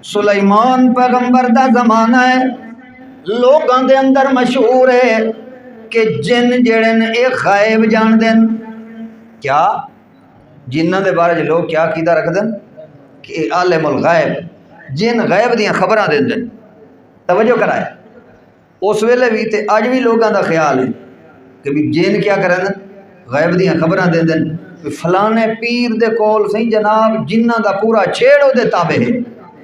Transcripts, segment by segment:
سلیمان پیغمبر دا زمانہ ہے، لوگاں دے اندر مشہور ہے کہ جن جڑے نے ایک غائب جان دین. کیا جنہاں دے بارے لوگ کیا عقیدہ رکھ دین کہ عالم الغائب، جن غیب دیاں خبراں دین دین. توجہ کرائے، اس ویلے بھی تے اج بھی لوگاں دا خیال ہے کہ بھی جن کیا کرن غیب دیاں خبراں دین دین. فلانے پیر دے کول سی جناب جنہاں دا پورا چھیڑ او دے تابع ہے،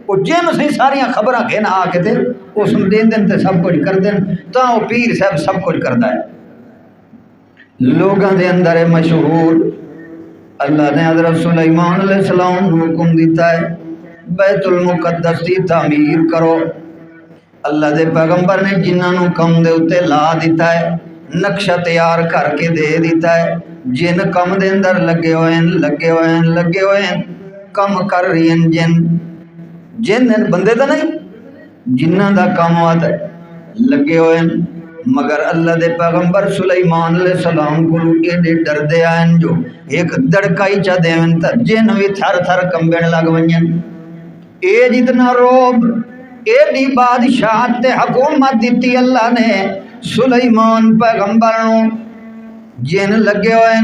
وہ جن سی ساریاں خبراں گھن آ کے تے اس نوں دین دین تے سب کچھ کر دین، تاں وہ پیر صاحب سب کچھ کردا ہے. لوگاں دے اندر مشہور اللہ نے حضرت سلیمان علیہ السلام کو حکم دیتا ہے بیت المقدس کی تعمیر کرو. اللہ دے پیغمبر نے جنہاں نوں کم دے اتے لا دیتا ہے، نقشہ تیار کر کے دے دیتا ہے. جن کم دے اندر لگے ہوئے ہیں کم کر رہی ہیں. جن بندے دا نہیں، جنہاں دا کام آتا ہے لگے ہوئے ہیں. مگر اللہ دے پیغمبر سلیمان علیہ السلام کو ایڈے ڈر دے آئیں جو ایک دڑکائی چا دیون تا جن بھی تھر تھر کمبین لگ ونجن. اے جتنا روب ایڈی بادشاہت تے حکومت دیتی اللہ نے سلیمان پیغمبر نوں. جن لگے ہوئے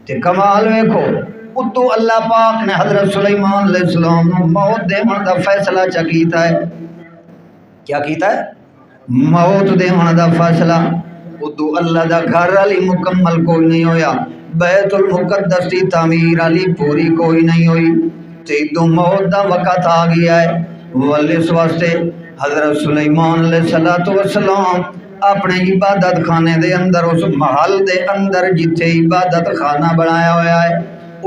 تے کمال ویکھو اتو اللہ پاک نے حضرت سلیمان علیہ السلام نوں موت دیون دا فیصلہ چا کیتا ہے. کیا کیتا ہے؟ موت دیون دا فیصلہ. ادو اللہ دا گھر علی مکمل کوئی نہیں ہویا، بیت المقدس کی تعمیر علی پوری کوئی نہیں ہوئی تے ادو موت دا وقت آ گیا ہے. اس واسطے حضرت سلیمان علیہ السلام اپنے عبادت خانے دے اندر اس محل دے اندر جتھے عبادت خانہ بنایا ہوا ہے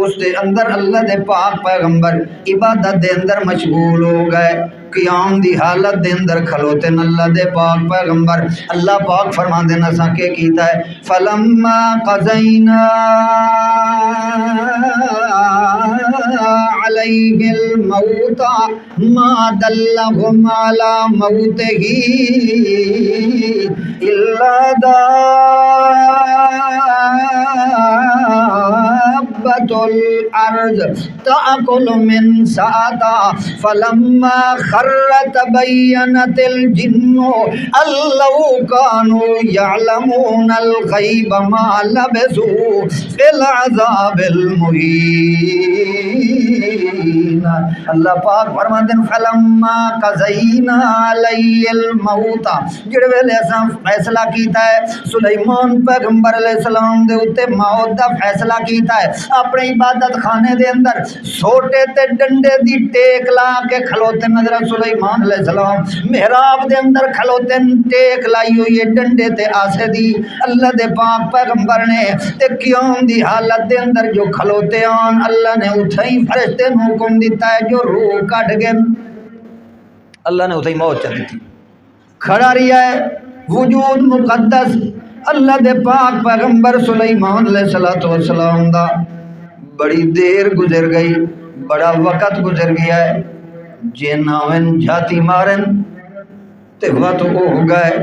اس دے اندر اللہ دے پاک پیغمبر عبادت دے اندر مشغول ہو گئے. قیام دی حالت دے اندر کھلوتے ہیں اللہ دے پاک پیغمبر. اللہ پاک فرماندے نے اساں کے کیتا ہے فلما قضینا علیہ الموت ما دلهم على موته الا دابة الارض تأكل من سأتها فلما خر تبينت الجن أن لو كانوا يعلمون الغيب ما لبثوا في العذاب المهين. اللہ پاک فرماتے ہیں فلما قضینا علیہ الموت، جڑے ویلے اساں فیصلہ کیتا ہے سلیمان پیغمبر علیہ السلام دے اوتے موت دا فیصلہ کیتا ہے. اپنے عبادت خانے دے اندر سوٹے تے ڈنڈے دی ٹیک لا کے کھلوتے نظر سلیمان علیہ السلام محراب دے اندر کھلوتے ٹیک لائی ہوئی ہے ڈنڈے تے آسے دی. اللہ دے پاک پیغمبر نے تے قیام دی حالت دے اندر جو کھلوتے آن اللہ نے اتھائی فرشتے نو حکم دیتا ہے جو روح کٹ گئے. اللہ نے اتھائی موت چاہتی تھی کھڑا رہی ہے وجود مقدس اللہ دے پاک پیغمبر سلیمان علیہ السلام دا. بڑی دیر گزر گئی، بڑا وقت گزر گیا ہے. جناوین جھاتی مارن تے وقت وہ ہو گئے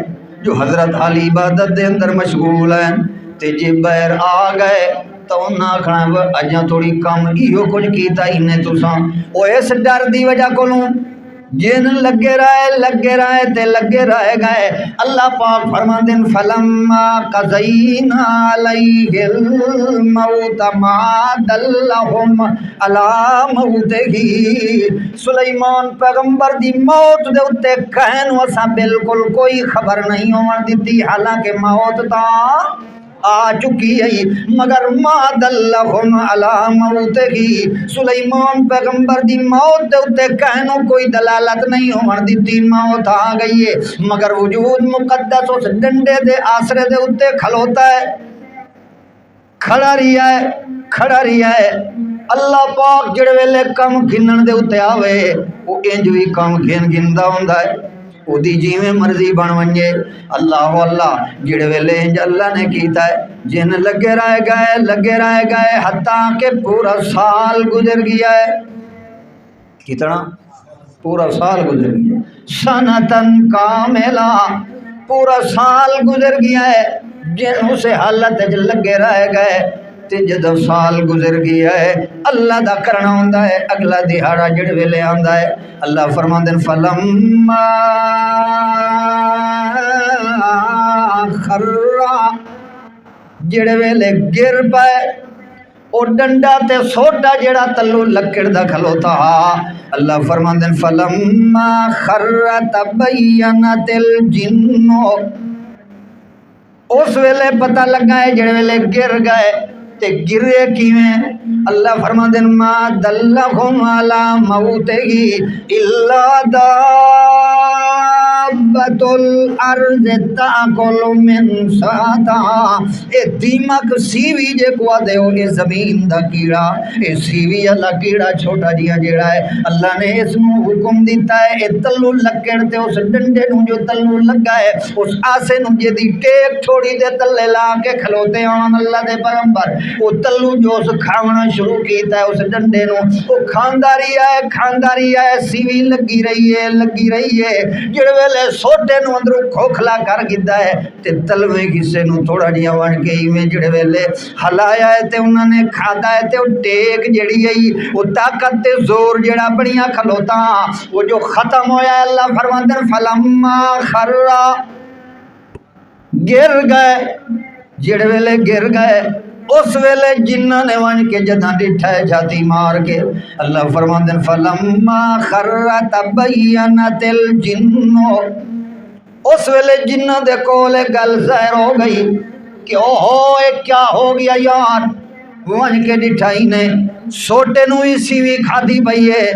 جو حضرت علی عبادت دے اندر مشغول ہیں تے جے بیر آ گئے تو انہاں آکھنا اجاں تھوڑی کم ایہو کچھ کیتا انہیں تساں. او اس ڈر دی وجہ کولوں جن لگے رہے تے لگے رہ گئے. اللہ پاک فرماندے ہیں فلما قضینا علیہ الموت ما دلهم علی موتہ. سلیمان پیغمبر دی موت دے اوتے کہن وساں بالکل کوئی خبر نہیں ہون دتی، حالانکہ موت تا آ چکی ہے مگر ما دلهم علی موتہ. سلیمان پیغمبر دی موت دے اوتے کہنوں کوئی دلالت نہیں ہون دتی، موت آ گئی ہے مگر وجود مقدس اس ڈنڈے دے آسرے دے اوتے کھلوتا ہے، کھڑا رہیا ہے. اللہ پاک جڑے ویلے کم گھنن دے اوتے آوے وہ انج وی کم گھندا ہوندا ہے، اودی جیویں مرضی بن ونجے. اللہ جڑے ویلے انج اللہ نے کیتا ہے جن لگے رہ گئے حتیٰ کہ پورا سال گزر گیا ہے. کتنا؟ پورا سال گزر گیا. سنتن کاملا، پورا سال گزر گیا ہے جن اسے حالت لگے رہ گئے. تے جدو سال گزر گیا ہے اللہ دا کرنا ہوندا ہے اگلا دہاڑا جڑ ویلے آندا ہے اللہ فرماندے فلما خرّا جڑے ویلے گر پائے او ڈنڈا تے سوٹا جڑا تلو لکڑ دا کھلوتا اللہ فرماندے فلما خرّ تبینت الجن اس ویلے پتہ لگا ہے جڑے ویلے گر گئے تے گرے کیویں اللہ فرماندے ما دلہم علی موتہ الا دابۃ الارض تاکل من ساعتہا اے دیمک سیوی جے کو دے او اے زمین دا کیڑا اے سیوی والا کیڑا چھوٹا جیا جیڑا ہے اللہ نے اس نو حکم دیتا ہے اے تلو لکڑ تے اس ڈنڈے نو جو تلو لگا ہے اس آسے نو جے دی ٹیک تھوڑی دے تلے لا کے کھلوتے آن اللہ دے پیغمبر وہ تلو جو اس کھاونا شروع کیتا ہے اس ڈنڈے نو وہ کھاندا رہی ہے سیوی لگی رہی ہے جڑے ویلے سوٹے نو اندروں کھوکھلا کر گدا ہے تے تلوے کسے نو تھوڑا جیا ون کے ایویں جڑے ویلے ہلایا ہے تے انہاں نے کھادا ہے تے وہ ٹیک جڑی ہے وہ طاقت تے زور جڑا بڑیاں کھلوتا وہ جو ختم ہویا ہے اللہ فرماندے فلما خرّا گر گئے جڑے ویلے گر گئے اس ویلے جنہاں نے ون کے جداں ڈٹھا ہے چھاتی مار کے اللہ فرماندے فلما خرّ تبینت الجن اس ویلے جنہاں دے کول گل ظاہر ہو گئی کہ اوہو اے کیا ہو گیا یار ون کے ڈٹھا ہی نے سوٹے نو ہی سیوی کھادی پئی ہے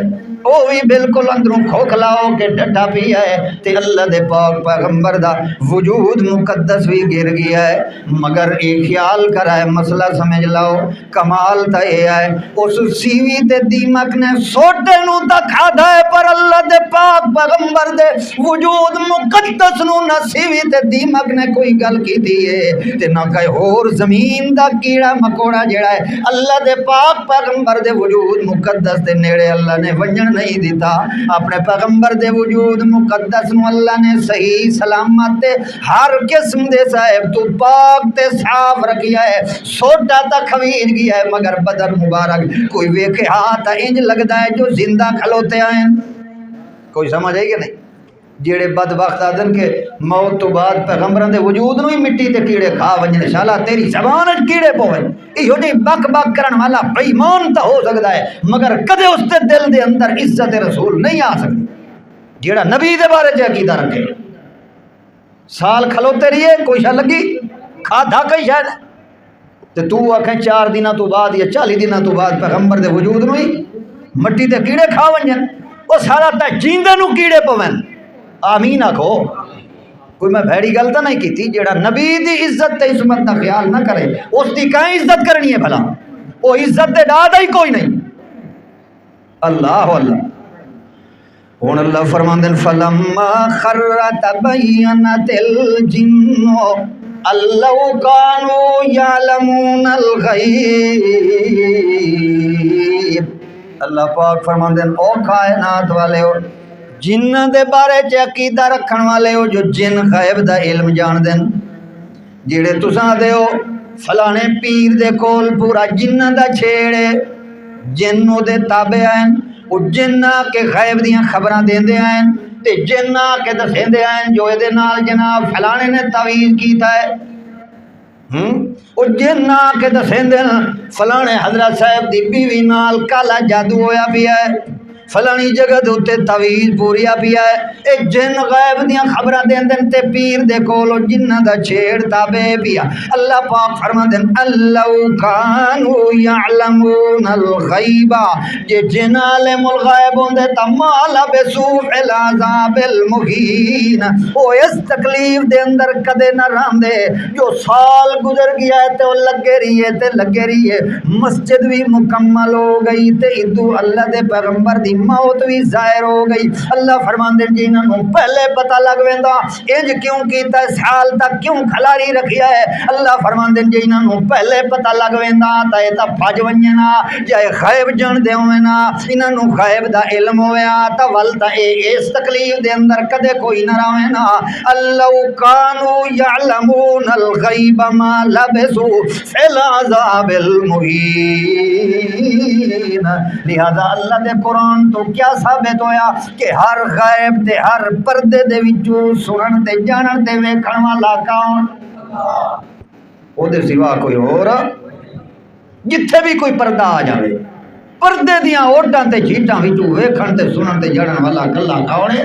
وہ بھی بالکل اندروں کھوکھلا ہو کے ڈٹا پیا ہے تے اللہ دے پاک پیغمبر دا وجود مقدس بھی گر گیا ہے مگر ایک خیال کرا ہے مسئلہ سمجھ لاؤ کمال تا یہ ہے اس سیوی تے دیمک نے سوٹے نو تا کھادا ہے پر اللہ دے پاک پیغمبر دے وجود مقدس نو نہ سیوی تے دیمک نے کوئی گل کی دی ہے تے نہ کوئی اور زمین دا کیڑا مکوڑا جڑا ہے اللہ دے پاک پیغمبر دے وجود مقدس دے نیڑے اللہ نے ونجن نہیں دیتا اپنے پیغمبر دے وجود مقدس نو اللہ نے صحیح سلامت ہر قسم دے صاحب تو پاک تے صاف رکھیا ہے سوٹا تا کھویر گیا ہے مگر بدن مبارک کوئی ویکھے ہاتھ انج لگدا ہے جو زندہ کھلوتے آئیں کوئی سمجھ آئی کہ نہیں جیڑے بدبخت آدن کے موت تو بعد پیغمبران دے وجود نو ہی مٹی تے کیڑے کھا ونجن شالا تیری زبان کیڑے پوے ایہو جی بک بک کرن والا بے ایمان تا ہو سکدا ہے مگر کدے اس دے دل دے اندر عزت رسول نہیں آ سکتی جیڑا نبی دے بارے چ عقیدہ رکھے سال کھلوتے رہیے کوئی شے لگی کھادا کئی شے تے تو آکھیں 4 دنوں تو بعد یا 40 دنوں تو بعد پیغمبر دے وجود نو ہی مٹی تے کیڑے کھا ونجن او سارا تے جیندے نو کیڑے پوین آمین آکھو کوئی میں بھیڑی گل تو نہیں کیتی جیڑا نبی دی عزت تے عصمت دا خیال نہ کرے اس دی کہیں عزت کرنی ہے بھلا وہ عزت دے ڈاڈا ہی کوئی نہیں اللہ ہن اللہ فرماندے فلما خرّ تبینت الجن لو كانوا يعلمون الغیب اللہ پاک فرماندے او کائنات والے ہو جن دے بارے چ عقیدہ رکھن والے ہو جو جن غیب دا علم جان دین جڑے تساں دے ہو فلانے پیر دے کول پورا جنہ دا چھیڑے جنوں دے تابع ہیں او جنہ کے غیب دیاں خبراں دیندے ہیں تے جنہ کے دسیندے ہیں جو اے دے نال جناب فلانے نے تعویذ کیتا ہے او جنہ کے دسیندے فلانے حضرت صاحب دی بیوی نال کالا جادو ہویا پیا ہے فلانی جگہ دے اوتے تعویذ پوریا پیا ہے اے جن غیب دیاں خبراں دیندے تے پیر دے کولو جنہ دا چھیڑ تابع پیا اللہ پاک فرماندے اللہ کانوا یعلمون الغیب جے جن عالم الغیب ہوندے تا مال بسوء العذاب المہین او اس تکلیف دے اندر کدے نہ رہندے جو سال گزر گیا ہے تے لگے رہیے مسجد بھی مکمل ہو گئی تے ادو اللہ دے پیغمبر دی موت بھی ظاہر ہو گئی۔ اللہ فرماندے جی انہاں نوں پہلے پتہ لگ ویندا انج کیوں کیتا ہے، سال تک کیوں کھلاری رکھیا ہے۔ اللہ فرماندے جی انہاں نوں پہلے پتہ لگ ویندا تے اے تاں بھج ونجے نا، جے غیب جان دے ہوے نا، انہاں نوں غیب دا علم ہویا تا ول تا اے اس تکلیف دے اندر کدے کوئی نہ رہے نا۔ اللہ کانوا یعلمون الغیب ما لبثوا فی العذاب المہین۔ لہذا اللہ دے قرآن تو کیا ثابت ہویا کہ ہر غیب تے ہر پردے دے وچوں سنن تے جانن تے ویکھن والا کون؟ او دے سوا کوئی اور جتھے بھی کوئی پردہ آ جاوے، پردے دیاں اوٹاں تے چیٹاں وچوں ویکھن تے سنن تے جانن والا کلا کون ہے؟